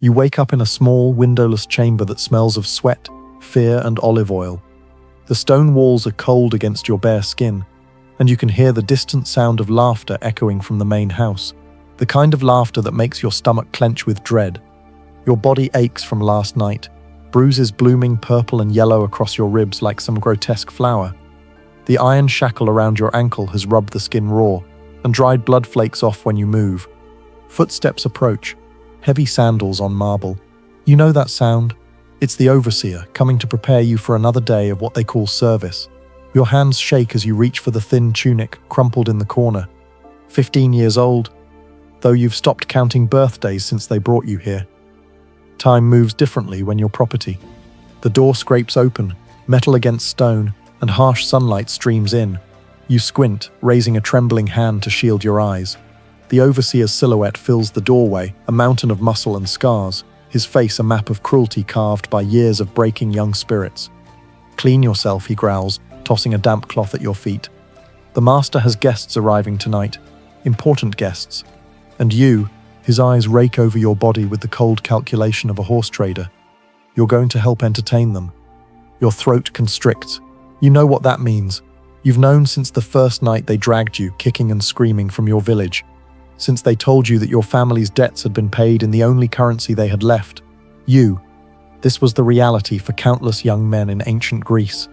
You wake up in a small, windowless chamber that smells of sweat, fear, and olive oil. The stone walls are cold against your bare skin, and you can hear the distant sound of laughter echoing from the main house, the kind of laughter that makes your stomach clench with dread. Your body aches from last night, bruises blooming purple and yellow across your ribs like some grotesque flower. The iron shackle around your ankle has rubbed the skin raw, and dried blood flakes off when you move. Footsteps approach, heavy sandals on marble. You know that sound? It's the overseer coming to prepare you for another day of what they call service. Your hands shake as you reach for the thin tunic crumpled in the corner. 15 years old, though you've stopped counting birthdays since they brought you here. Time moves differently when you're property. The door scrapes open, metal against stone, and harsh sunlight streams in. You squint, raising a trembling hand to shield your eyes. The overseer's silhouette fills the doorway, a mountain of muscle and scars, his face a map of cruelty carved by years of breaking young spirits. "Clean yourself," he growls, tossing a damp cloth at your feet. "The master has guests arriving tonight, important guests. And you," his eyes rake over your body with the cold calculation of a horse trader, "you're going to help entertain them." Your throat constricts. You know what that means. You've known since the first night they dragged you, kicking and screaming, from your village. Since they told you that your family's debts had been paid in the only currency they had left. You. This was the reality for countless young men in ancient Greece.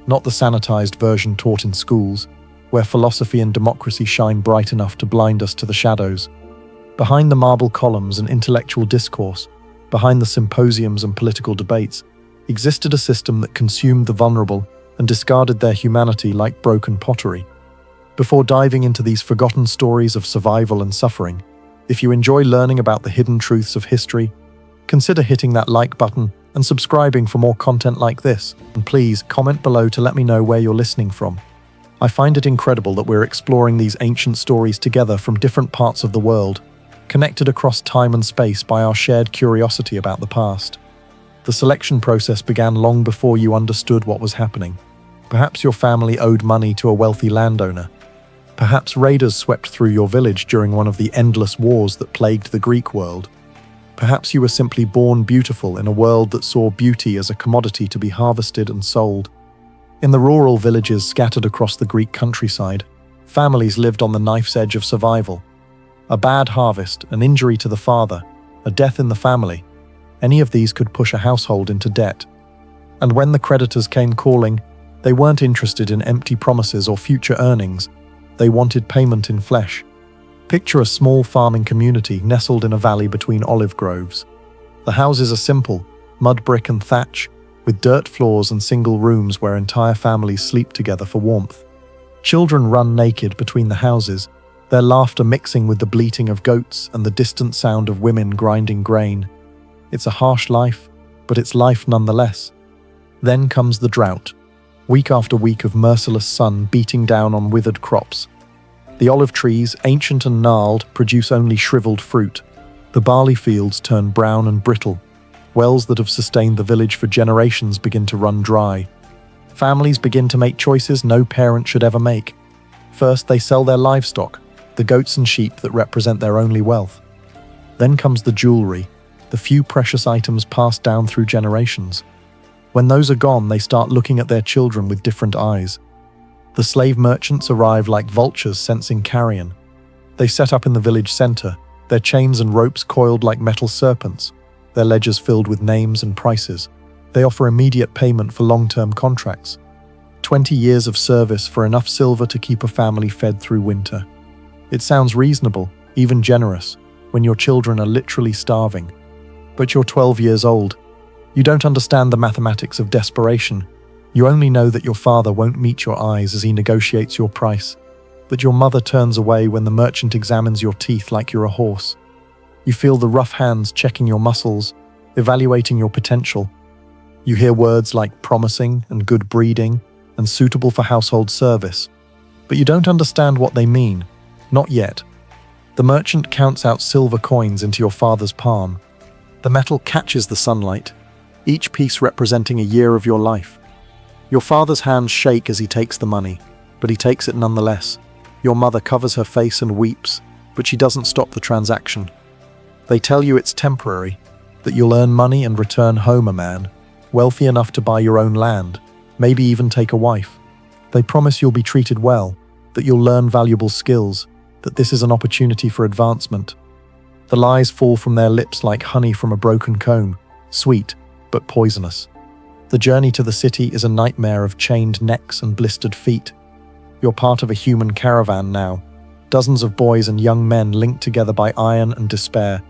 Not the sanitized version taught in schools, where philosophy and democracy shine bright enough to blind us to the shadows. Behind the marble columns and intellectual discourse, behind the symposiums and political debates, existed a system that consumed the vulnerable and discarded their humanity like broken pottery. Before diving into these forgotten stories of survival and suffering, if you enjoy learning about the hidden truths of history, consider hitting that like button and subscribing for more content like this. And please comment below to let me know where you're listening from. I find it incredible that we're exploring these ancient stories together from different parts of the world, connected across time and space by our shared curiosity about the past. The selection process began long before you understood what was happening. Perhaps your family owed money to a wealthy landowner. Perhaps raiders swept through your village during one of the endless wars that plagued the Greek world. Perhaps you were simply born beautiful in a world that saw beauty as a commodity to be harvested and sold. In the rural villages scattered across the Greek countryside, families lived on the knife's edge of survival. A bad harvest, an injury to the father, a death in the family, any of these could push a household into debt. And when the creditors came calling, they weren't interested in empty promises or future earnings. They wanted payment in flesh. Picture a small farming community nestled in a valley between olive groves. The houses are simple, mud brick and thatch, with dirt floors and single rooms where entire families sleep together for warmth. Children run naked between the houses, their laughter mixing with the bleating of goats and the distant sound of women grinding grain. It's a harsh life, but it's life nonetheless. Then comes the drought, week after week of merciless sun beating down on withered crops. The olive trees, ancient and gnarled, produce only shriveled fruit. The barley fields turn brown and brittle. Wells that have sustained the village for generations begin to run dry. Families begin to make choices no parent should ever make. First, they sell their livestock, the goats and sheep that represent their only wealth. Then comes the jewelry, the few precious items passed down through generations. When those are gone, they start looking at their children with different eyes. The slave merchants arrive like vultures sensing carrion. They set up in the village center, their chains and ropes coiled like metal serpents, their ledgers filled with names and prices. They offer immediate payment for long-term contracts. 20 years of service for enough silver to keep a family fed through winter. It sounds reasonable, even generous, when your children are literally starving. But you're 12 years old. You don't understand the mathematics of desperation. You only know that your father won't meet your eyes as he negotiates your price, that your mother turns away when the merchant examines your teeth like you're a horse. You feel the rough hands checking your muscles, evaluating your potential. You hear words like promising and good breeding and suitable for household service, but you don't understand what they mean. Not yet. The merchant counts out silver coins into your father's palm. The metal catches the sunlight, each piece representing a year of your life. Your father's hands shake as he takes the money, but he takes it nonetheless. Your mother covers her face and weeps, but she doesn't stop the transaction. They tell you it's temporary, that you'll earn money and return home a man, wealthy enough to buy your own land, maybe even take a wife. They promise you'll be treated well, that you'll learn valuable skills, that this is an opportunity for advancement. The lies fall from their lips like honey from a broken comb, sweet but poisonous. The journey to the city is a nightmare of chained necks and blistered feet. You're part of a human caravan now, dozens of boys and young men linked together by iron and despair.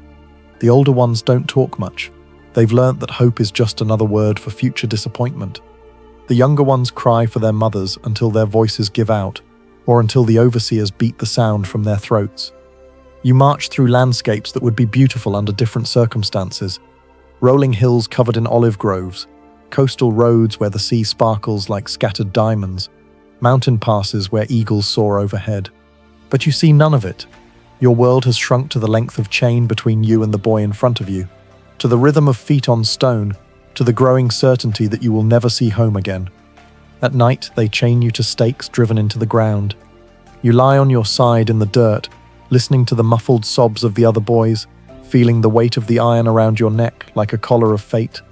The older ones don't talk much. They've learnt that hope is just another word for future disappointment. The younger ones cry for their mothers until their voices give out, or until the overseers beat the sound from their throats. You march through landscapes that would be beautiful under different circumstances. Rolling hills covered in olive groves, coastal roads where the sea sparkles like scattered diamonds, mountain passes where eagles soar overhead. But you see none of it. Your world has shrunk to the length of chain between you and the boy in front of you, to the rhythm of feet on stone, to the growing certainty that you will never see home again. At night, they chain you to stakes driven into the ground. You lie on your side in the dirt, listening to the muffled sobs of the other boys, feeling the weight of the iron around your neck like a collar of fate.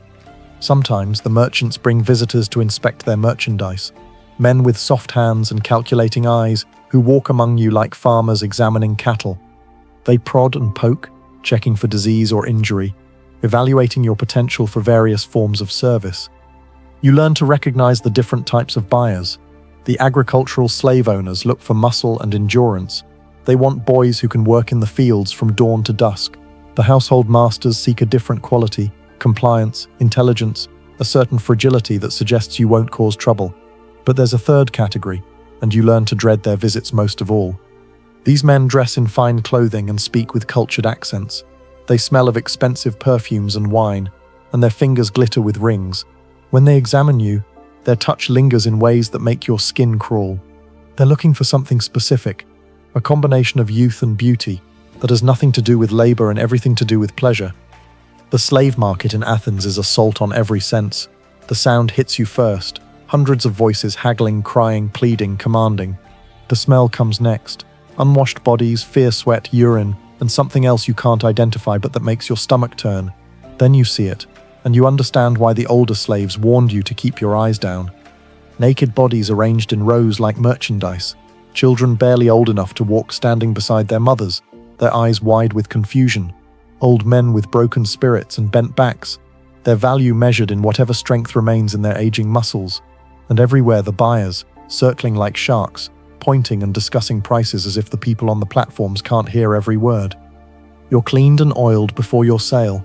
Sometimes the merchants bring visitors to inspect their merchandise, men with soft hands and calculating eyes who walk among you like farmers examining cattle. They prod and poke, checking for disease or injury, evaluating your potential for various forms of service. You learn to recognize the different types of buyers. The agricultural slave owners look for muscle and endurance. They want boys who can work in the fields from dawn to dusk. The household masters seek a different quality, compliance, intelligence, a certain fragility that suggests you won't cause trouble. But there's a third category, and you learn to dread their visits most of all. These men dress in fine clothing and speak with cultured accents. They smell of expensive perfumes and wine, and their fingers glitter with rings. When they examine you, their touch lingers in ways that make your skin crawl. They're looking for something specific, a combination of youth and beauty that has nothing to do with labor and everything to do with pleasure. The slave market in Athens is assault on every sense. The sound hits you first, hundreds of voices haggling, crying, pleading, commanding. The smell comes next, unwashed bodies, fierce sweat, urine, and something else you can't identify but that makes your stomach turn. Then you see it, and you understand why the older slaves warned you to keep your eyes down. Naked bodies arranged in rows like merchandise, children barely old enough to walk standing beside their mothers, their eyes wide with confusion, old men with broken spirits and bent backs, their value measured in whatever strength remains in their aging muscles, and everywhere the buyers, circling like sharks, pointing and discussing prices as if the people on the platforms can't hear every word. You're cleaned and oiled before your sale.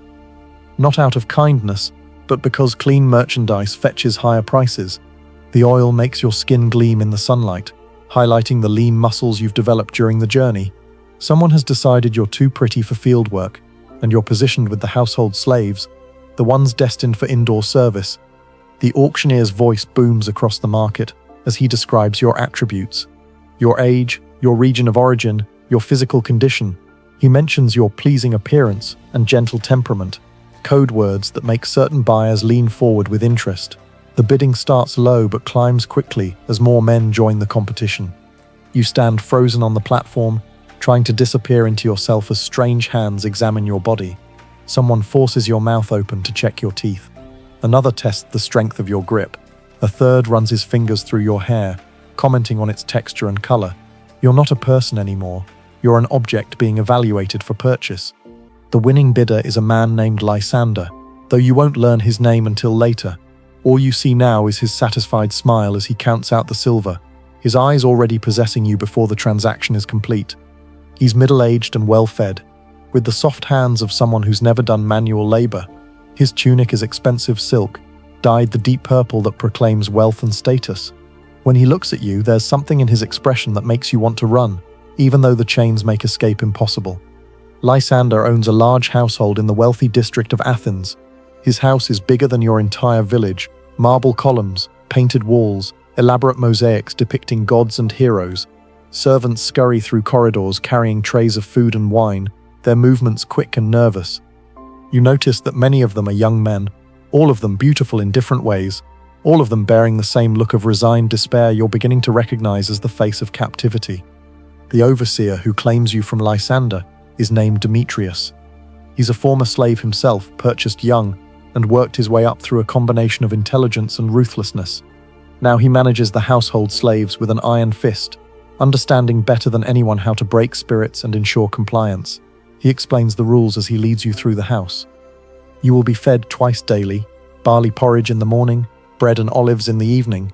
Not out of kindness, but because clean merchandise fetches higher prices. The oil makes your skin gleam in the sunlight, highlighting the lean muscles you've developed during the journey. Someone has decided you're too pretty for field work, and you're positioned with the household slaves, the ones destined for indoor service. The auctioneer's voice booms across the market as he describes your attributes. Your age, your region of origin, your physical condition. He mentions your pleasing appearance and gentle temperament, code words that make certain buyers lean forward with interest. The bidding starts low but climbs quickly as more men join the competition. You stand frozen on the platform, trying to disappear into yourself as strange hands examine your body. Someone forces your mouth open to check your teeth. Another tests the strength of your grip. A third runs his fingers through your hair, commenting on its texture and color. You're not a person anymore. You're an object being evaluated for purchase. The winning bidder is a man named Lysander, though you won't learn his name until later. All you see now is his satisfied smile as he counts out the silver, his eyes already possessing you before the transaction is complete. He's middle-aged and well-fed, with the soft hands of someone who's never done manual labor. His tunic is expensive silk, dyed the deep purple that proclaims wealth and status. When he looks at you, there's something in his expression that makes you want to run, even though the chains make escape impossible. Lysander owns a large household in the wealthy district of Athens. His house is bigger than your entire village, marble columns, painted walls, elaborate mosaics depicting gods and heroes. Servants scurry through corridors carrying trays of food and wine, their movements quick and nervous. You notice that many of them are young men, all of them beautiful in different ways, all of them bearing the same look of resigned despair you're beginning to recognize as the face of captivity. The overseer who claims you from Lysander is named Demetrius. He's a former slave himself, purchased young, and worked his way up through a combination of intelligence and ruthlessness. Now he manages the household slaves with an iron fist, understanding better than anyone how to break spirits and ensure compliance. He explains the rules as he leads you through the house. You will be fed twice daily, barley porridge in the morning, bread and olives in the evening.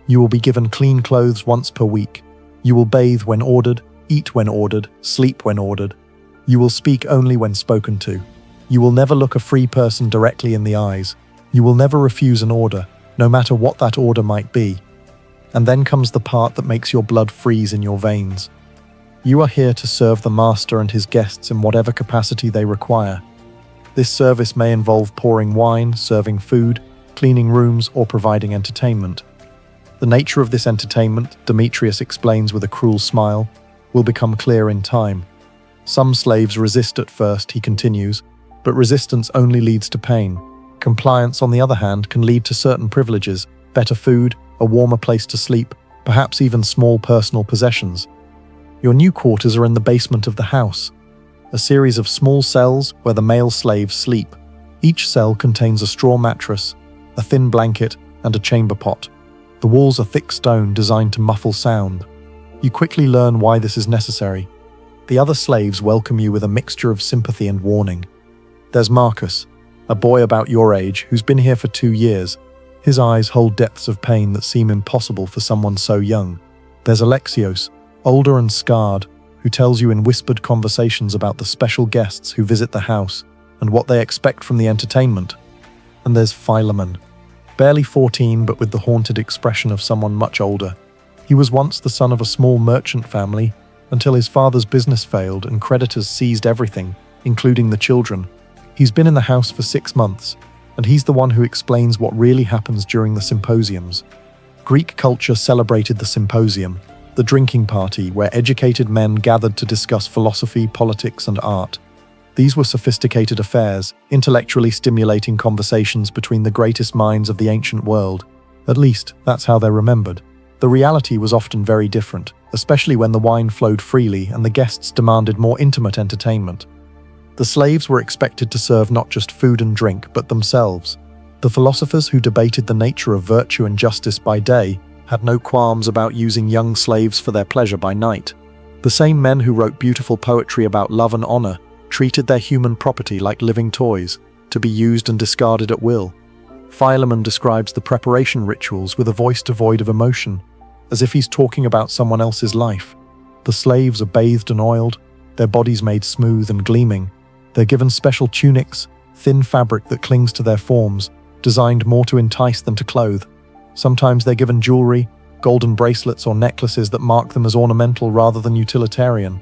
You will be given clean clothes once per week. You will bathe when ordered, eat when ordered, sleep when ordered. You will speak only when spoken to. You will never look a free person directly in the eyes. You will never refuse an order, no matter what that order might be. And then comes the part that makes your blood freeze in your veins. You are here to serve the master and his guests in whatever capacity they require. This service may involve pouring wine, serving food, cleaning rooms, or providing entertainment. The nature of this entertainment, Demetrius explains with a cruel smile, will become clear in time. Some slaves resist at first, he continues, but resistance only leads to pain. Compliance, on the other hand, can lead to certain privileges, better food, a warmer place to sleep, perhaps even small personal possessions. Your new quarters are in the basement of the house, a series of small cells where the male slaves sleep. Each cell contains a straw mattress, a thin blanket, and a chamber pot. The walls are thick stone designed to muffle sound. You quickly learn why this is necessary. The other slaves welcome you with a mixture of sympathy and warning. There's Marcus, a boy about your age who's been here for 2 years. His eyes hold depths of pain that seem impossible for someone so young. There's Alexios, older and scarred, who tells you in whispered conversations about the special guests who visit the house and what they expect from the entertainment. And there's Philemon, barely 14 but with the haunted expression of someone much older. He was once the son of a small merchant family until his father's business failed and creditors seized everything, including the children. He's been in the house for 6 months, and he's the one who explains what really happens during the symposiums. Greek culture celebrated the symposium, the drinking party where educated men gathered to discuss philosophy, politics, and art. These were sophisticated affairs, intellectually stimulating conversations between the greatest minds of the ancient world. At least, that's how they're remembered. The reality was often very different, especially when the wine flowed freely and the guests demanded more intimate entertainment. The slaves were expected to serve not just food and drink, but themselves. The philosophers who debated the nature of virtue and justice by day had no qualms about using young slaves for their pleasure by night. The same men who wrote beautiful poetry about love and honor treated their human property like living toys, to be used and discarded at will. Philemon describes the preparation rituals with a voice devoid of emotion, as if he's talking about someone else's life. The slaves are bathed and oiled, their bodies made smooth and gleaming. They're given special tunics, thin fabric that clings to their forms, designed more to entice than to clothe. Sometimes they're given jewelry, golden bracelets or necklaces that mark them as ornamental rather than utilitarian.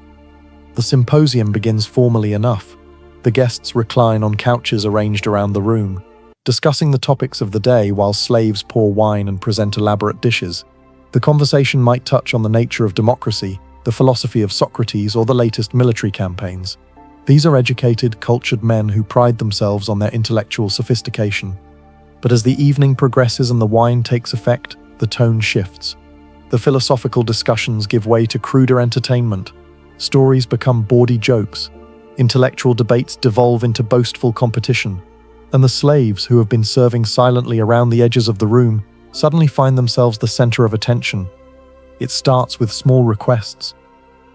The symposium begins formally enough. The guests recline on couches arranged around the room, discussing the topics of the day while slaves pour wine and present elaborate dishes. The conversation might touch on the nature of democracy, the philosophy of Socrates, or the latest military campaigns. These are educated, cultured men who pride themselves on their intellectual sophistication. But as the evening progresses and the wine takes effect, the tone shifts. The philosophical discussions give way to cruder entertainment. Stories become bawdy jokes. Intellectual debates devolve into boastful competition. And the slaves, who have been serving silently around the edges of the room, suddenly find themselves the center of attention. It starts with small requests.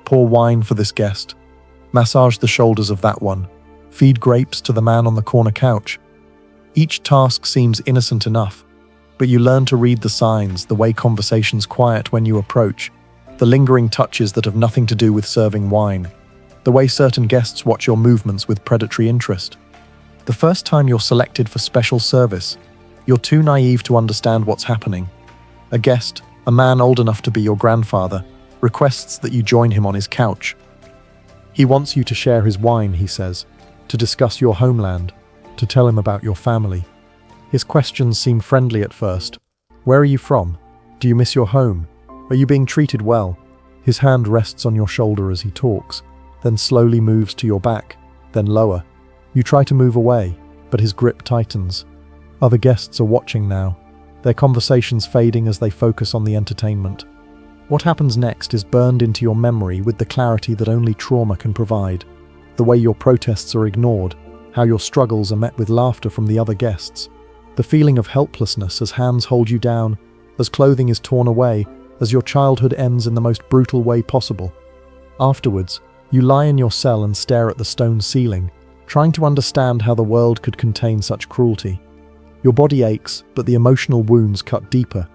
Pour wine for this guest. Massage the shoulders of that one. Feed grapes to the man on the corner couch. Each task seems innocent enough, but you learn to read the signs, the way conversations quiet when you approach, the lingering touches that have nothing to do with serving wine, the way certain guests watch your movements with predatory interest. The first time you're selected for special service, you're too naive to understand what's happening. A guest, a man old enough to be your grandfather, requests that you join him on his couch. He wants you to share his wine, he says, to discuss your homeland, to tell him about your family. His questions seem friendly at first. Where are you from? Do you miss your home? Are you being treated well? His hand rests on your shoulder as he talks, then slowly moves to your back, then lower. You try to move away, but his grip tightens. Other guests are watching now, their conversations fading as they focus on the entertainment. What happens next is burned into your memory with the clarity that only trauma can provide. The way your protests are ignored, how your struggles are met with laughter from the other guests, the feeling of helplessness as hands hold you down, as clothing is torn away, as your childhood ends in the most brutal way possible. Afterwards, you lie in your cell and stare at the stone ceiling, trying to understand how the world could contain such cruelty. Your body aches, but the emotional wounds cut deeper.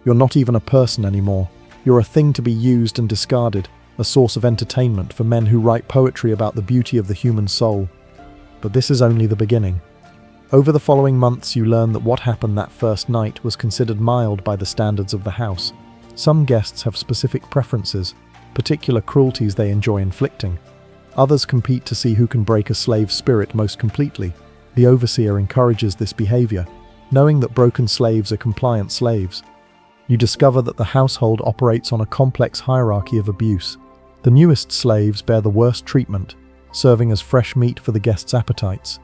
You're not even a person anymore. You're a thing to be used and discarded, a source of entertainment for men who write poetry about the beauty of the human soul. But this is only the beginning. Over the following months, you learn that what happened that first night was considered mild by the standards of the house. Some guests have specific preferences, particular cruelties they enjoy inflicting. Others compete to see who can break a slave's spirit most completely. The overseer encourages this behavior, knowing that broken slaves are compliant slaves. You discover that the household operates on a complex hierarchy of abuse. The newest slaves bear the worst treatment, serving as fresh meat for the guests' appetites.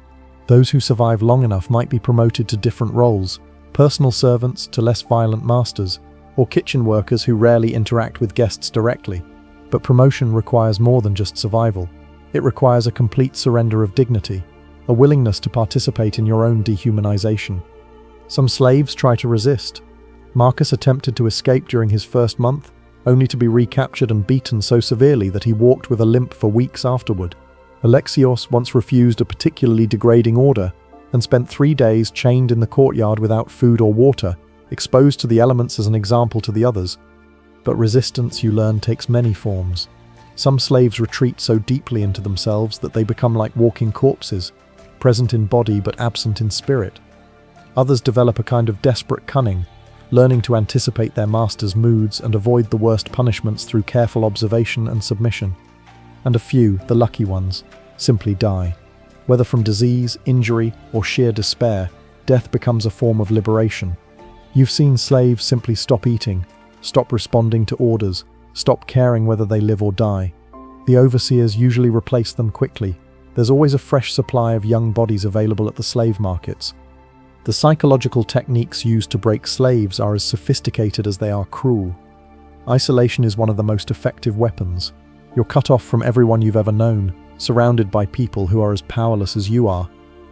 Those who survive long enough might be promoted to different roles, personal servants to less violent masters, or kitchen workers who rarely interact with guests directly. But promotion requires more than just survival. It requires a complete surrender of dignity, a willingness to participate in your own dehumanization. Some slaves try to resist. Marcus attempted to escape during his first month, only to be recaptured and beaten so severely that he walked with a limp for weeks afterward. Alexios once refused a particularly degrading order and spent 3 days chained in the courtyard without food or water, exposed to the elements as an example to the others. But resistance, you learn, takes many forms. Some slaves retreat so deeply into themselves that they become like walking corpses, present in body but absent in spirit. Others develop a kind of desperate cunning, learning to anticipate their master's moods and avoid the worst punishments through careful observation and submission. And a few, the lucky ones, simply die. Whether from disease, injury, or sheer despair, death becomes a form of liberation. You've seen slaves simply stop eating, stop responding to orders, stop caring whether they live or die. The overseers usually replace them quickly. There's always a fresh supply of young bodies available at the slave markets. The psychological techniques used to break slaves are as sophisticated as they are cruel. Isolation is one of the most effective weapons. You're cut off from everyone you've ever known, surrounded by people who are as powerless as you are.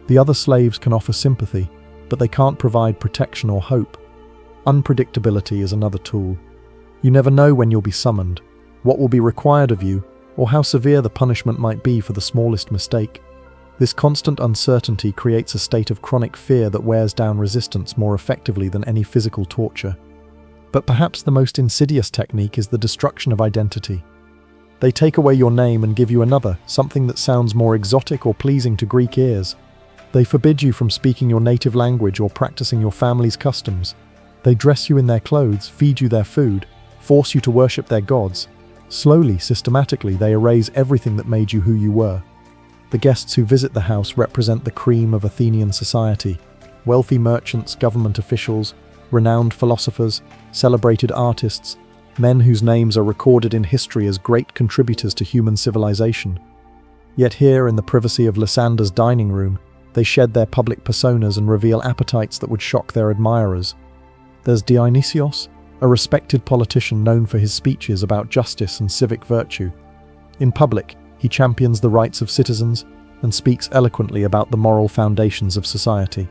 The other slaves can offer sympathy, but they can't provide protection or hope. Unpredictability is another tool. You never know when you'll be summoned, what will be required of you, or how severe the punishment might be for the smallest mistake. This constant uncertainty creates a state of chronic fear that wears down resistance more effectively than any physical torture. But perhaps the most insidious technique is the destruction of identity. They take away your name and give you another, something that sounds more exotic or pleasing to Greek ears. They forbid you from speaking your native language or practicing your family's customs. They dress you in their clothes, feed you their food, force you to worship their gods. Slowly, systematically, they erase everything that made you who you were. The guests who visit the house represent the cream of Athenian society. Wealthy merchants, government officials, renowned philosophers, celebrated artists, men whose names are recorded in history as great contributors to human civilization. Yet here, in the privacy of Lysander's dining room, they shed their public personas and reveal appetites that would shock their admirers. There's Dionysios, a respected politician known for his speeches about justice and civic virtue. In public, he champions the rights of citizens and speaks eloquently about the moral foundations of society.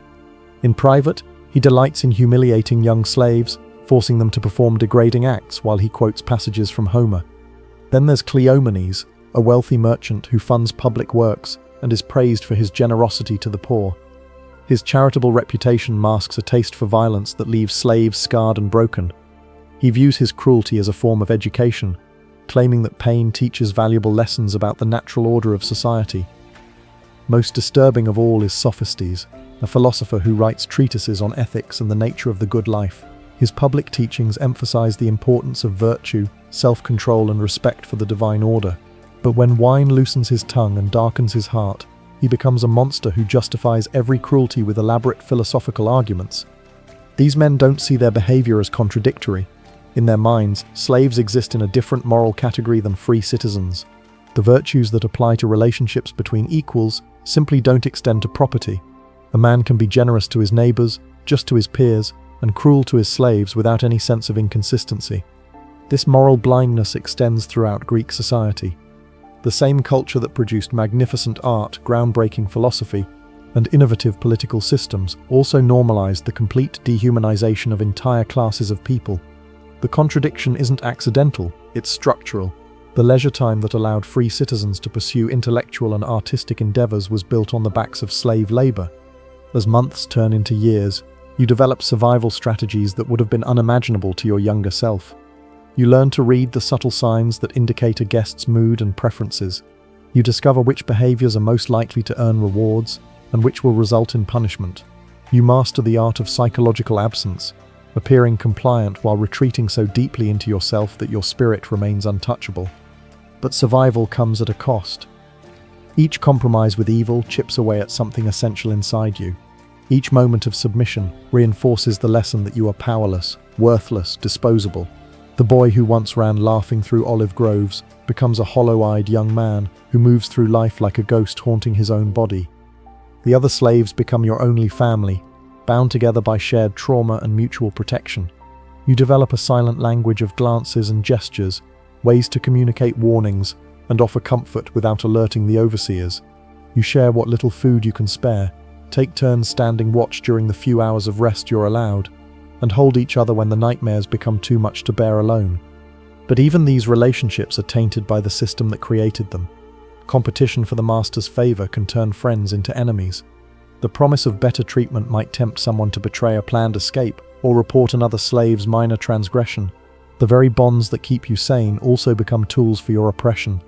In private, he delights in humiliating young slaves, forcing them to perform degrading acts while he quotes passages from Homer. Then there's Cleomenes, a wealthy merchant who funds public works and is praised for his generosity to the poor. His charitable reputation masks a taste for violence that leaves slaves scarred and broken. He views his cruelty as a form of education, claiming that pain teaches valuable lessons about the natural order of society. Most disturbing of all is Sophistes, a philosopher who writes treatises on ethics and the nature of the good life. His public teachings emphasize the importance of virtue, self-control, and respect for the divine order. But when wine loosens his tongue and darkens his heart, he becomes a monster who justifies every cruelty with elaborate philosophical arguments. These men don't see their behavior as contradictory. In their minds, slaves exist in a different moral category than free citizens. The virtues that apply to relationships between equals simply don't extend to property. A man can be generous to his neighbors, just to his peers, and cruel to his slaves without any sense of inconsistency. This moral blindness extends throughout Greek society. The same culture that produced magnificent art, groundbreaking philosophy, and innovative political systems also normalized the complete dehumanization of entire classes of people. The contradiction isn't accidental, it's structural. The leisure time that allowed free citizens to pursue intellectual and artistic endeavors was built on the backs of slave labor. As months turn into years, you develop survival strategies that would have been unimaginable to your younger self. You learn to read the subtle signs that indicate a guest's mood and preferences. You discover which behaviors are most likely to earn rewards and which will result in punishment. You master the art of psychological absence, appearing compliant while retreating so deeply into yourself that your spirit remains untouchable. But survival comes at a cost. Each compromise with evil chips away at something essential inside you. Each moment of submission reinforces the lesson that you are powerless, worthless, disposable. The boy who once ran laughing through olive groves becomes a hollow-eyed young man who moves through life like a ghost haunting his own body. The other slaves become your only family, bound together by shared trauma and mutual protection. You develop a silent language of glances and gestures, ways to communicate warnings and offer comfort without alerting the overseers. You share what little food you can spare, take turns standing watch during the few hours of rest you're allowed, and hold each other when the nightmares become too much to bear alone. But even these relationships are tainted by the system that created them. Competition for the master's favor can turn friends into enemies. The promise of better treatment might tempt someone to betray a planned escape or report another slave's minor transgression. The very bonds that keep you sane also become tools for your oppression.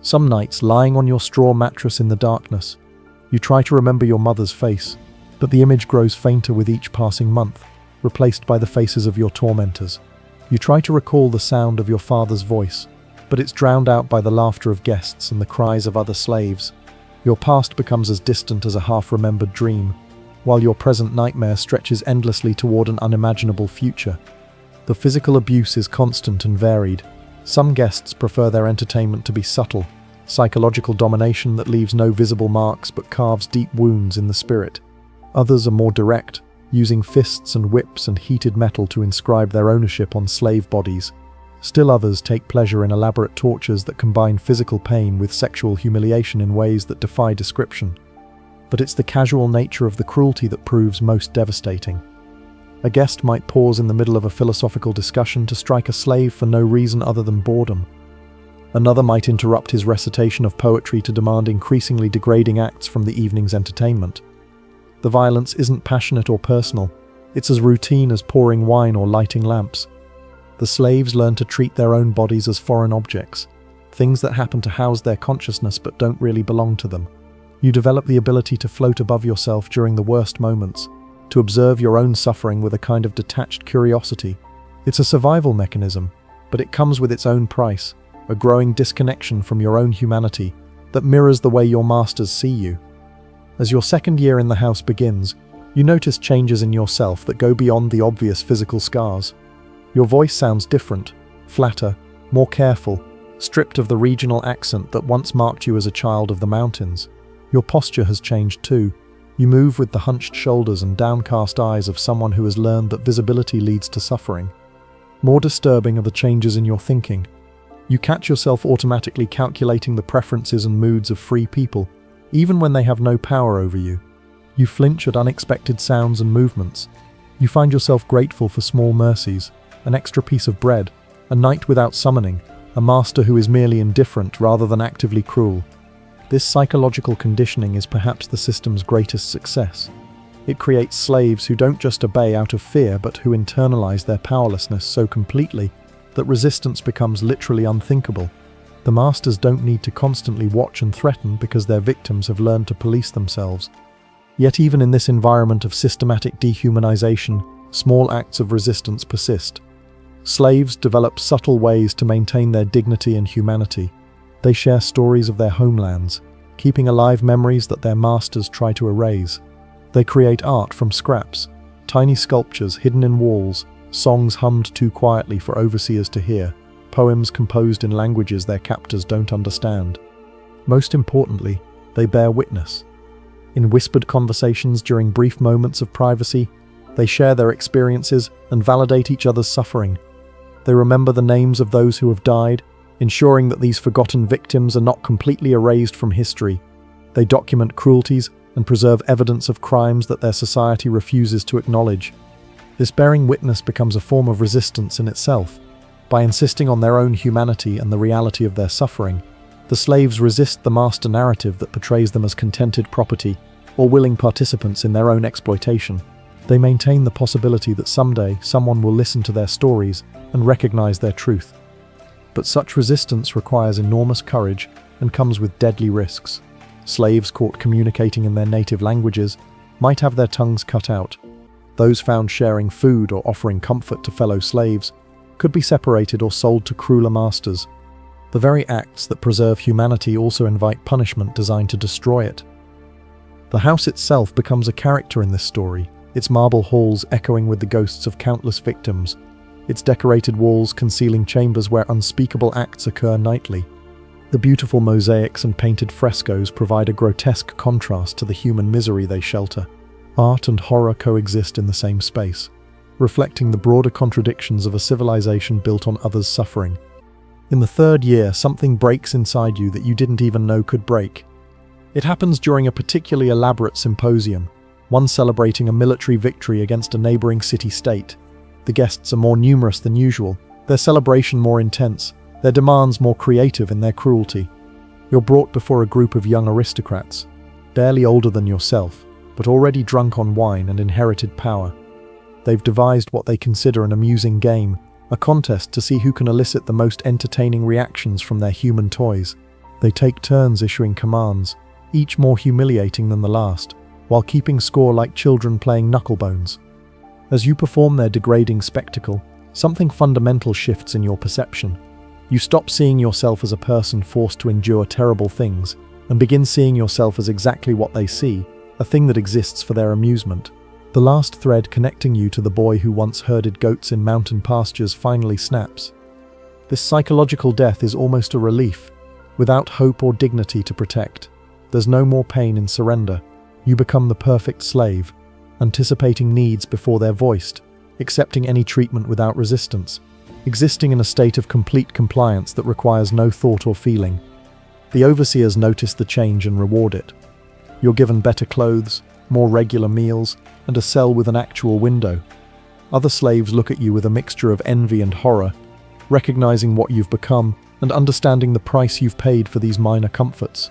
Some nights, lying on your straw mattress in the darkness, you try to remember your mother's face, but the image grows fainter with each passing month, replaced by the faces of your tormentors. You try to recall the sound of your father's voice, but it's drowned out by the laughter of guests and the cries of other slaves. Your past becomes as distant as a half-remembered dream, while your present nightmare stretches endlessly toward an unimaginable future. The physical abuse is constant and varied. Some guests prefer their entertainment to be subtle, psychological domination that leaves no visible marks but carves deep wounds in the spirit. Others are more direct, using fists and whips and heated metal to inscribe their ownership on slave bodies. Still others take pleasure in elaborate tortures that combine physical pain with sexual humiliation in ways that defy description. But it's the casual nature of the cruelty that proves most devastating. A guest might pause in the middle of a philosophical discussion to strike a slave for no reason other than boredom. Another might interrupt his recitation of poetry to demand increasingly degrading acts from the evening's entertainment. The violence isn't passionate or personal, it's as routine as pouring wine or lighting lamps. The slaves learn to treat their own bodies as foreign objects, things that happen to house their consciousness but don't really belong to them. You develop the ability to float above yourself during the worst moments, to observe your own suffering with a kind of detached curiosity. It's a survival mechanism, but it comes with its own price, a growing disconnection from your own humanity that mirrors the way your masters see you. As your second year in the house begins, you notice changes in yourself that go beyond the obvious physical scars. Your voice sounds different, flatter, more careful, stripped of the regional accent that once marked you as a child of the mountains. Your posture has changed too. You move with the hunched shoulders and downcast eyes of someone who has learned that visibility leads to suffering. More disturbing are the changes in your thinking. You catch yourself automatically calculating the preferences and moods of free people, even when they have no power over you. You flinch at unexpected sounds and movements. You find yourself grateful for small mercies, an extra piece of bread, a night without summoning, a master who is merely indifferent rather than actively cruel. This psychological conditioning is perhaps the system's greatest success. It creates slaves who don't just obey out of fear but who internalize their powerlessness so completely that resistance becomes literally unthinkable. The masters don't need to constantly watch and threaten because their victims have learned to police themselves. Yet even in this environment of systematic dehumanization, small acts of resistance persist. Slaves develop subtle ways to maintain their dignity and humanity. They share stories of their homelands, keeping alive memories that their masters try to erase. They create art from scraps, tiny sculptures hidden in walls, songs hummed too quietly for overseers to hear, poems composed in languages their captors don't understand. Most importantly, they bear witness. In whispered conversations during brief moments of privacy, they share their experiences and validate each other's suffering. They remember the names of those who have died, ensuring that these forgotten victims are not completely erased from history. They document cruelties and preserve evidence of crimes that their society refuses to acknowledge. This bearing witness becomes a form of resistance in itself. By insisting on their own humanity and the reality of their suffering, the slaves resist the master narrative that portrays them as contented property or willing participants in their own exploitation. They maintain the possibility that someday someone will listen to their stories and recognize their truth. But such resistance requires enormous courage and comes with deadly risks. Slaves caught communicating in their native languages might have their tongues cut out. Those found sharing food or offering comfort to fellow slaves could be separated or sold to crueler masters. The very acts that preserve humanity also invite punishment designed to destroy it. The house itself becomes a character in this story, its marble halls echoing with the ghosts of countless victims, its decorated walls concealing chambers where unspeakable acts occur nightly. The beautiful mosaics and painted frescoes provide a grotesque contrast to the human misery they shelter. Art and horror coexist in the same space, reflecting the broader contradictions of a civilization built on others' suffering. In the third year, something breaks inside you that you didn't even know could break. It happens during a particularly elaborate symposium, one celebrating a military victory against a neighboring city-state. The guests are more numerous than usual, their celebration more intense, their demands more creative in their cruelty. You're brought before a group of young aristocrats, barely older than yourself, but already drunk on wine and inherited power. They've devised what they consider an amusing game, a contest to see who can elicit the most entertaining reactions from their human toys. They take turns issuing commands, each more humiliating than the last, while keeping score like children playing knucklebones. As you perform their degrading spectacle, something fundamental shifts in your perception. You stop seeing yourself as a person forced to endure terrible things, and begin seeing yourself as exactly what they see, a thing that exists for their amusement. The last thread connecting you to the boy who once herded goats in mountain pastures finally snaps. This psychological death is almost a relief, without hope or dignity to protect. There's no more pain in surrender. You become the perfect slave, anticipating needs before they're voiced, accepting any treatment without resistance, existing in a state of complete compliance that requires no thought or feeling. The overseers notice the change and reward it. You're given better clothes, more regular meals, and a cell with an actual window. Other slaves look at you with a mixture of envy and horror, recognizing what you've become and understanding the price you've paid for these minor comforts.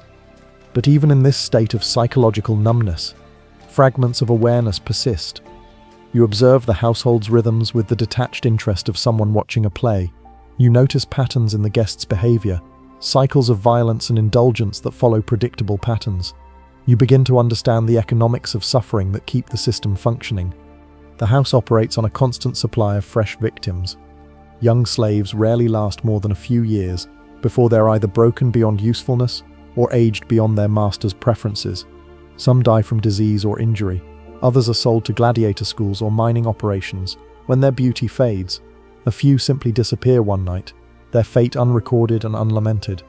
But even in this state of psychological numbness, fragments of awareness persist. You observe the household's rhythms with the detached interest of someone watching a play. You notice patterns in the guests' behavior, cycles of violence and indulgence that follow predictable patterns. You begin to understand the economics of suffering that keep the system functioning. The house operates on a constant supply of fresh victims. Young slaves rarely last more than a few years before they're either broken beyond usefulness or aged beyond their master's preferences. Some die from disease or injury. Others are sold to gladiator schools or mining operations when their beauty fades. A few simply disappear one night, their fate unrecorded and unlamented.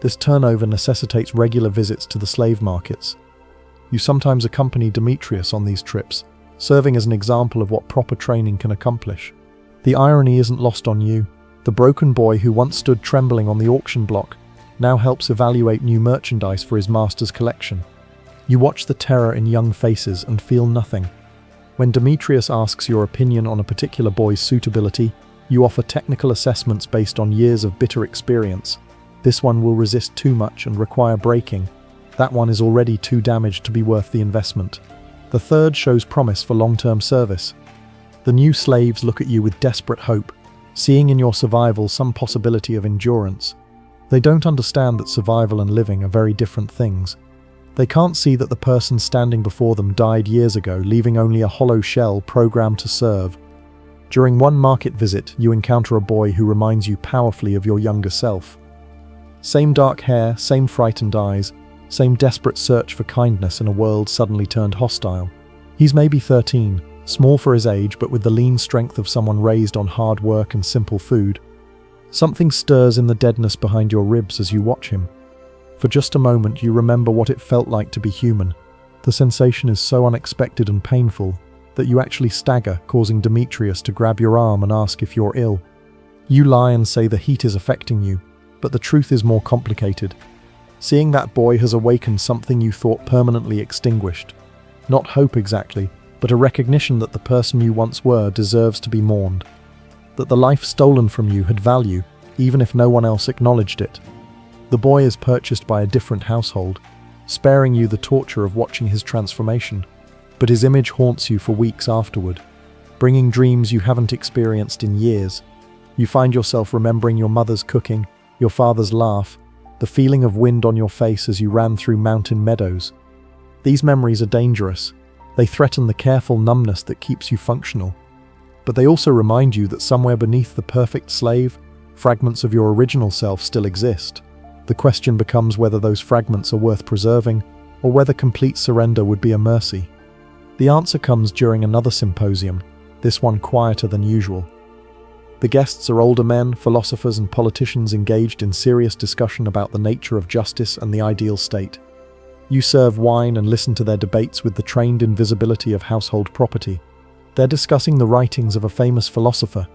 This turnover necessitates regular visits to the slave markets. You sometimes accompany Demetrius on these trips, serving as an example of what proper training can accomplish. The irony isn't lost on you. The broken boy who once stood trembling on the auction block now helps evaluate new merchandise for his master's collection. You watch the terror in young faces and feel nothing. When Demetrius asks your opinion on a particular boy's suitability, you offer technical assessments based on years of bitter experience. This one will resist too much and require breaking. That one is already too damaged to be worth the investment. The third shows promise for long-term service. The new slaves look at you with desperate hope, seeing in your survival some possibility of endurance. They don't understand that survival and living are very different things. They can't see that the person standing before them died years ago, leaving only a hollow shell programmed to serve. During one market visit, you encounter a boy who reminds you powerfully of your younger self. Same dark hair, same frightened eyes, same desperate search for kindness in a world suddenly turned hostile. He's maybe 13, small for his age, but with the lean strength of someone raised on hard work and simple food. Something stirs in the deadness behind your ribs as you watch him. For just a moment, you remember what it felt like to be human. The sensation is so unexpected and painful that you actually stagger, causing Demetrius to grab your arm and ask if you're ill. You lie and say the heat is affecting you, But the truth is more complicated. Seeing that boy has awakened something you thought permanently extinguished. Not hope exactly, but a recognition that the person you once were deserves to be mourned. That the life stolen from you had value, even if no one else acknowledged it. The boy is purchased by a different household, sparing you the torture of watching his transformation, but his image haunts you for weeks afterward, bringing dreams you haven't experienced in years. You find yourself remembering your mother's cooking, your father's laugh, the feeling of wind on your face as you ran through mountain meadows. These memories are dangerous. They threaten the careful numbness that keeps you functional. But they also remind you that somewhere beneath the perfect slave, fragments of your original self still exist. The question becomes whether those fragments are worth preserving, or whether complete surrender would be a mercy. The answer comes during another symposium, this one quieter than usual. The guests are older men, philosophers and politicians engaged in serious discussion about the nature of justice and the ideal state. You serve wine and listen to their debates with the trained invisibility of household property. They're discussing the writings of a famous philosopher,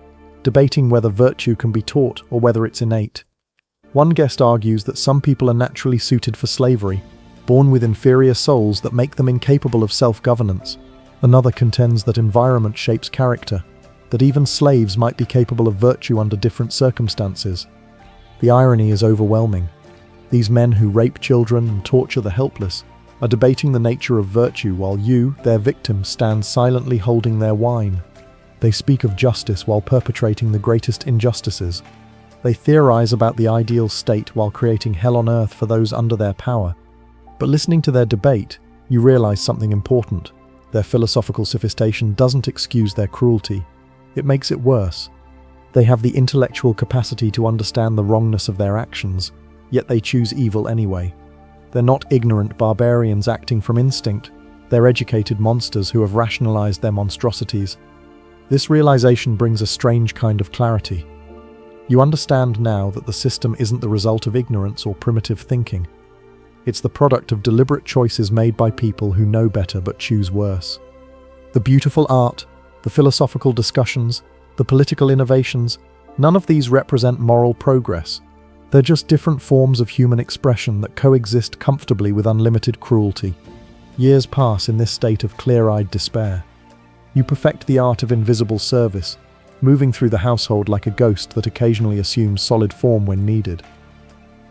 debating whether virtue can be taught or whether it's innate. One guest argues that some people are naturally suited for slavery, born with inferior souls that make them incapable of self-governance. Another contends that environment shapes character, that even slaves might be capable of virtue under different circumstances. The irony is overwhelming. These men who rape children and torture the helpless are debating the nature of virtue while you, their victim, stand silently holding their wine. They speak of justice while perpetrating the greatest injustices. They theorize about the ideal state while creating hell on earth for those under their power. But listening to their debate, you realize something important. Their philosophical sophistication doesn't excuse their cruelty. It makes it worse. They have the intellectual capacity to understand the wrongness of their actions, yet they choose evil anyway. They're not ignorant barbarians acting from instinct. They're educated monsters who have rationalized their monstrosities. This realization brings a strange kind of clarity. You understand now that the system isn't the result of ignorance or primitive thinking. It's the product of deliberate choices made by people who know better but choose worse. The beautiful art, the philosophical discussions, the political innovations, none of these represent moral progress. They're just different forms of human expression that coexist comfortably with unlimited cruelty. Years pass in this state of clear-eyed despair. You perfect the art of invisible service, moving through the household like a ghost that occasionally assumes solid form when needed.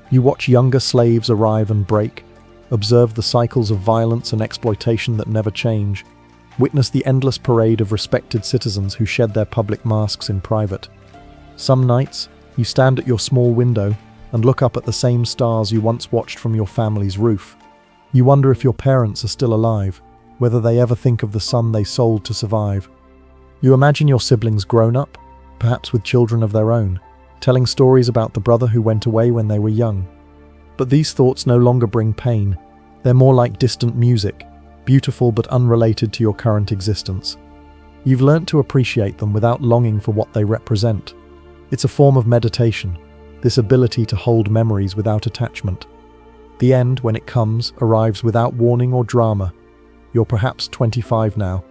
You watch younger slaves arrive and break, observe the cycles of violence and exploitation that never change, witness the endless parade of respected citizens who shed their public masks in private. Some nights, you stand at your small window and look up at the same stars you once watched from your family's roof. You wonder if your parents are still alive, whether they ever think of the son they sold to survive. You imagine your siblings grown up, perhaps with children of their own, telling stories about the brother who went away when they were young. But these thoughts no longer bring pain. They're more like distant music, beautiful but unrelated to your current existence. You've learnt to appreciate them without longing for what they represent. It's a form of meditation, this ability to hold memories without attachment. The end, when it comes, arrives without warning or drama. You're perhaps 25 now,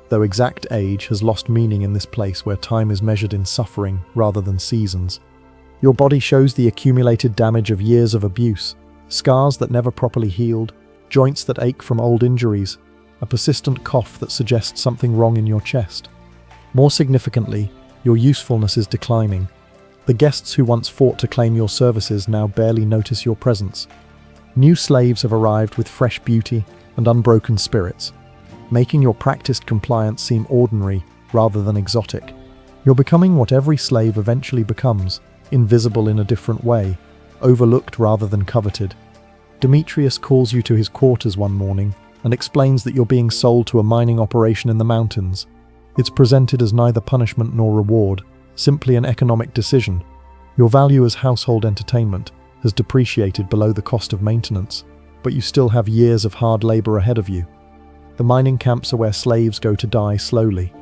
though exact age has lost meaning in this place where time is measured in suffering rather than seasons. Your body shows the accumulated damage of years of abuse, scars that never properly healed, joints that ache from old injuries, a persistent cough that suggests something wrong in your chest. More significantly, your usefulness is declining. The guests who once fought to claim your services now barely notice your presence. New slaves have arrived with fresh beauty and unbroken spirits, making your practiced compliance seem ordinary rather than exotic. You're becoming what every slave eventually becomes, invisible in a different way, overlooked rather than coveted. Demetrius calls you to his quarters one morning and explains that you're being sold to a mining operation in the mountains. It's presented as neither punishment nor reward, simply an economic decision. Your value as household entertainment has depreciated below the cost of maintenance, but you still have years of hard labor ahead of you. The mining camps are where slaves go to die slowly.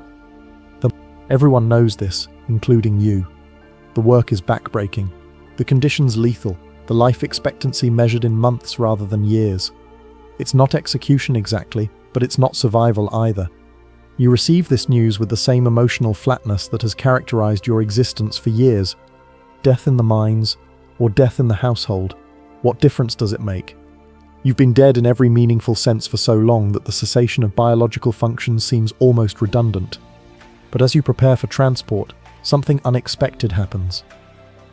Everyone knows this, including you. The work is backbreaking, the conditions lethal, the life expectancy measured in months rather than years. It's not execution exactly, but it's not survival either. You receive this news with the same emotional flatness that has characterized your existence for years. Death in the mines, or death in the household, what difference does it make? You've been dead in every meaningful sense for so long that the cessation of biological functions seems almost redundant. But as you prepare for transport, something unexpected happens.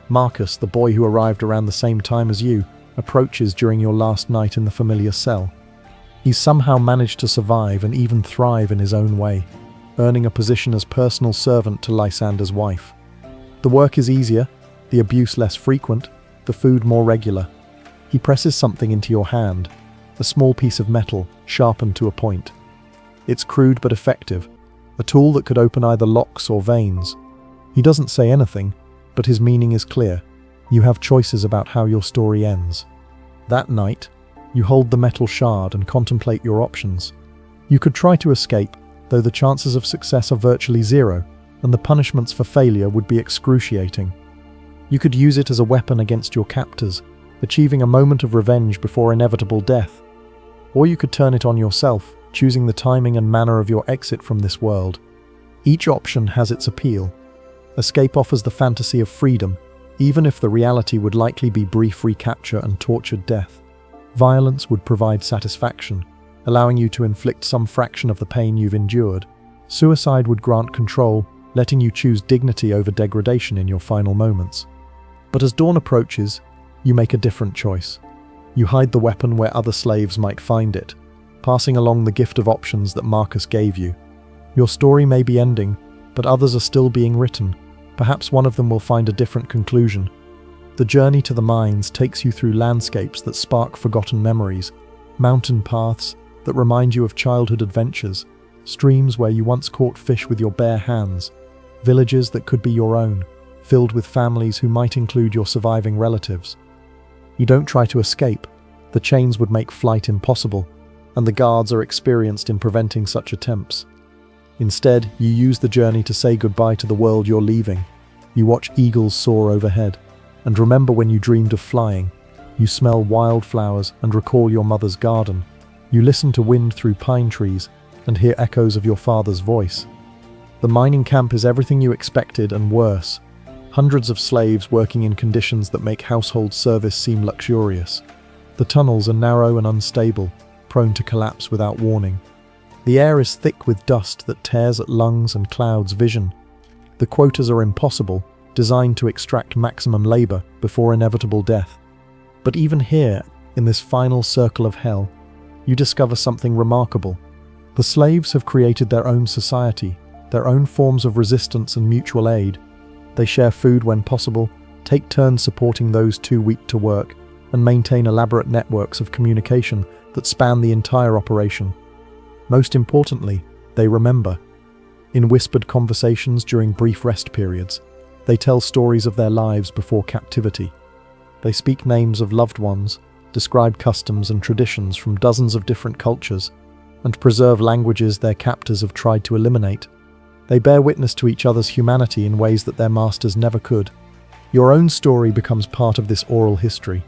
Marcus, the boy who arrived around the same time as you, approaches during your last night in the familiar cell. He's somehow managed to survive and even thrive in his own way, earning a position as personal servant to Lysander's wife. The work is easier, the abuse less frequent, the food more regular. He presses something into your hand, a small piece of metal, sharpened to a point. It's crude but effective, a tool that could open either locks or veins. He doesn't say anything, but his meaning is clear. You have choices about how your story ends. That night, you hold the metal shard and contemplate your options. You could try to escape, though the chances of success are virtually zero, and the punishments for failure would be excruciating. You could use it as a weapon against your captors, achieving a moment of revenge before inevitable death. Or you could turn it on yourself, choosing the timing and manner of your exit from this world. Each option has its appeal. Escape offers the fantasy of freedom, even if the reality would likely be brief recapture and tortured death. Violence would provide satisfaction, allowing you to inflict some fraction of the pain you've endured. Suicide would grant control, letting you choose dignity over degradation in your final moments. But as dawn approaches, you make a different choice. You hide the weapon where other slaves might find it, passing along the gift of options that Marcus gave you. Your story may be ending, but others are still being written. Perhaps one of them will find a different conclusion. The journey to the mines takes you through landscapes that spark forgotten memories, mountain paths that remind you of childhood adventures, streams where you once caught fish with your bare hands, villages that could be your own, filled with families who might include your surviving relatives. You don't try to escape. The chains would make flight impossible, and the guards are experienced in preventing such attempts. Instead, you use the journey to say goodbye to the world you're leaving. You watch eagles soar overhead, and remember when you dreamed of flying. You smell wildflowers and recall your mother's garden. You listen to wind through pine trees and hear echoes of your father's voice. The mining camp is everything you expected and worse. Hundreds of slaves working in conditions that make household service seem luxurious. The tunnels are narrow and unstable, prone to collapse without warning. The air is thick with dust that tears at lungs and clouds vision. The quotas are impossible, designed to extract maximum labor before inevitable death. But even here, in this final circle of hell, you discover something remarkable. The slaves have created their own society, their own forms of resistance and mutual aid. They share food when possible, take turns supporting those too weak to work, and maintain elaborate networks of communication that span the entire operation. Most importantly, they remember. In whispered conversations during brief rest periods, they tell stories of their lives before captivity. They speak names of loved ones, describe customs and traditions from dozens of different cultures, and preserve languages their captors have tried to eliminate. They bear witness to each other's humanity in ways that their masters never could. Your own story becomes part of this oral history.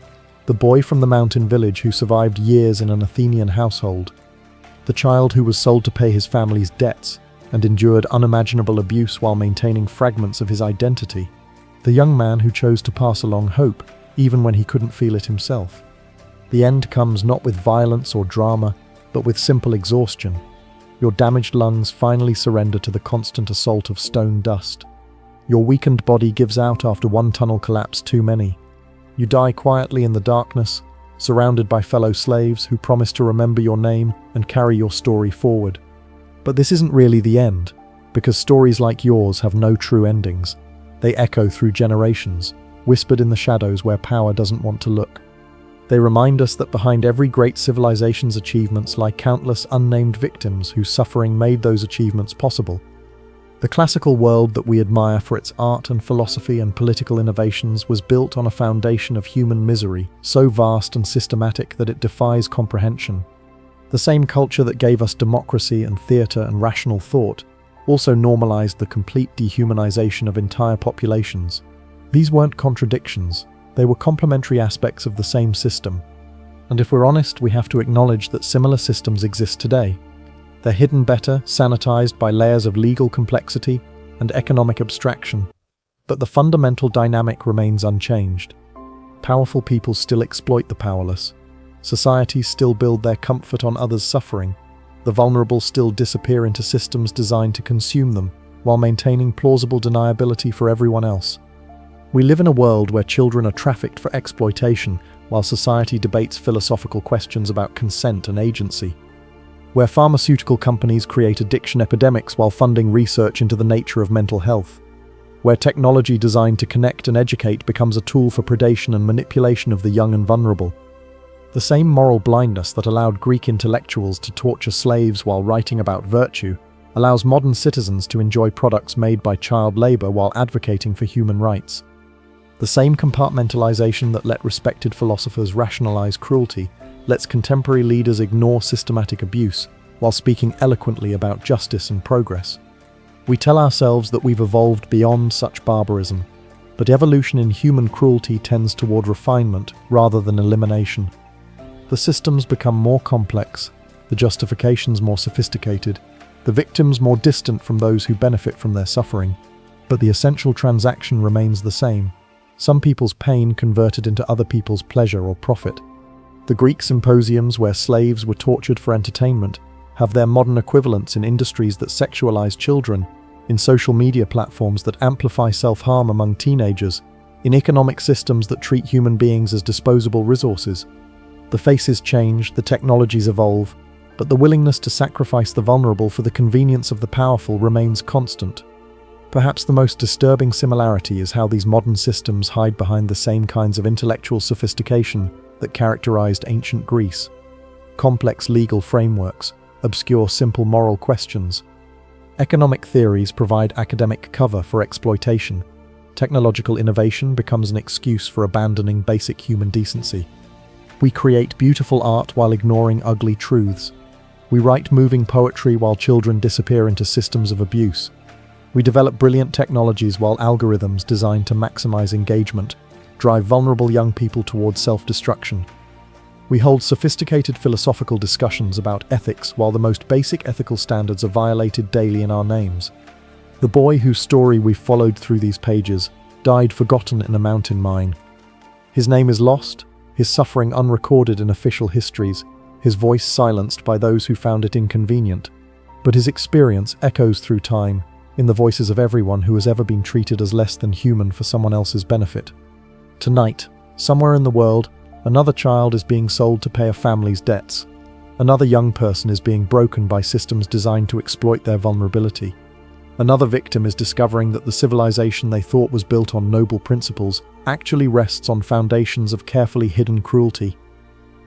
The boy from the mountain village who survived years in an Athenian household. The child who was sold to pay his family's debts and endured unimaginable abuse while maintaining fragments of his identity. The young man who chose to pass along hope, even when he couldn't feel it himself. The end comes not with violence or drama, but with simple exhaustion. Your damaged lungs finally surrender to the constant assault of stone dust. Your weakened body gives out after one tunnel collapse too many. You die quietly in the darkness, surrounded by fellow slaves who promise to remember your name and carry your story forward. But this isn't really the end, because stories like yours have no true endings. They echo through generations, whispered in the shadows where power doesn't want to look. They remind us that behind every great civilization's achievements lie countless unnamed victims whose suffering made those achievements possible. The classical world that we admire for its art and philosophy and political innovations was built on a foundation of human misery, so vast and systematic that it defies comprehension. The same culture that gave us democracy and theatre and rational thought also normalized the complete dehumanization of entire populations. These weren't contradictions. They were complementary aspects of the same system. And if we're honest, we have to acknowledge that similar systems exist today. They're hidden better, sanitized by layers of legal complexity and economic abstraction. But the fundamental dynamic remains unchanged. Powerful people still exploit the powerless. Societies still build their comfort on others' suffering. The vulnerable still disappear into systems designed to consume them, while maintaining plausible deniability for everyone else. We live in a world where children are trafficked for exploitation, while society debates philosophical questions about consent and agency. Where pharmaceutical companies create addiction epidemics while funding research into the nature of mental health. Where technology designed to connect and educate becomes a tool for predation and manipulation of the young and vulnerable. The same moral blindness that allowed Greek intellectuals to torture slaves while writing about virtue allows modern citizens to enjoy products made by child labor while advocating for human rights. The same compartmentalization that let respected philosophers rationalize cruelty lets contemporary leaders ignore systematic abuse while speaking eloquently about justice and progress. We tell ourselves that we've evolved beyond such barbarism, but evolution in human cruelty tends toward refinement rather than elimination. The systems become more complex, the justifications more sophisticated, the victims more distant from those who benefit from their suffering, but the essential transaction remains the same. Some people's pain converted into other people's pleasure or profit. The Greek symposiums where slaves were tortured for entertainment have their modern equivalents in industries that sexualize children, in social media platforms that amplify self-harm among teenagers, in economic systems that treat human beings as disposable resources. The faces change, the technologies evolve, but the willingness to sacrifice the vulnerable for the convenience of the powerful remains constant. Perhaps the most disturbing similarity is how these modern systems hide behind the same kinds of intellectual sophistication that characterized ancient Greece. Complex legal frameworks obscure simple moral questions. Economic theories provide academic cover for exploitation. Technological innovation becomes an excuse for abandoning basic human decency. We create beautiful art while ignoring ugly truths. We write moving poetry while children disappear into systems of abuse. We develop brilliant technologies while algorithms designed to maximize engagement drive vulnerable young people towards self-destruction. We hold sophisticated philosophical discussions about ethics while the most basic ethical standards are violated daily in our names. The boy whose story we've followed through these pages died forgotten in a mountain mine. His name is lost, his suffering unrecorded in official histories, his voice silenced by those who found it inconvenient. But his experience echoes through time, in the voices of everyone who has ever been treated as less than human for someone else's benefit. Tonight, somewhere in the world, another child is being sold to pay a family's debts. Another young person is being broken by systems designed to exploit their vulnerability. Another victim is discovering that the civilization they thought was built on noble principles actually rests on foundations of carefully hidden cruelty.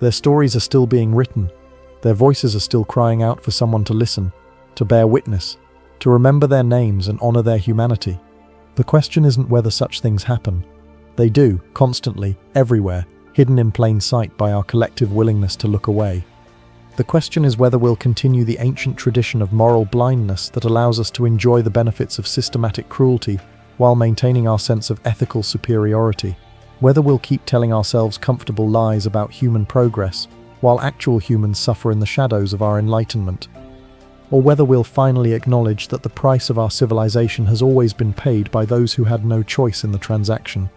Their stories are still being written. Their voices are still crying out for someone to listen, to bear witness, to remember their names and honor their humanity. The question isn't whether such things happen. They do, constantly, everywhere, hidden in plain sight by our collective willingness to look away. The question is whether we'll continue the ancient tradition of moral blindness that allows us to enjoy the benefits of systematic cruelty while maintaining our sense of ethical superiority. Whether we'll keep telling ourselves comfortable lies about human progress while actual humans suffer in the shadows of our enlightenment. Or whether we'll finally acknowledge that the price of our civilization has always been paid by those who had no choice in the transaction.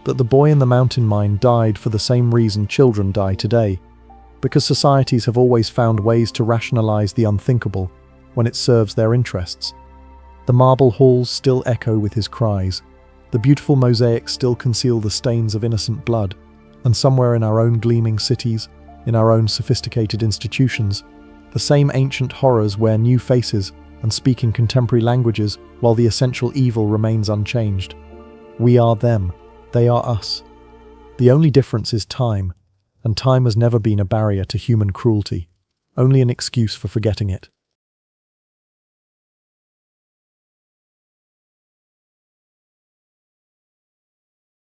That the boy in the mountain mine died for the same reason children die today, because societies have always found ways to rationalize the unthinkable when it serves their interests. The marble halls still echo with his cries, the beautiful mosaics still conceal the stains of innocent blood, and somewhere in our own gleaming cities, in our own sophisticated institutions, the same ancient horrors wear new faces and speak in contemporary languages while the essential evil remains unchanged. We are them. They are us. The only difference is time, and time has never been a barrier to human cruelty, only an excuse for forgetting it.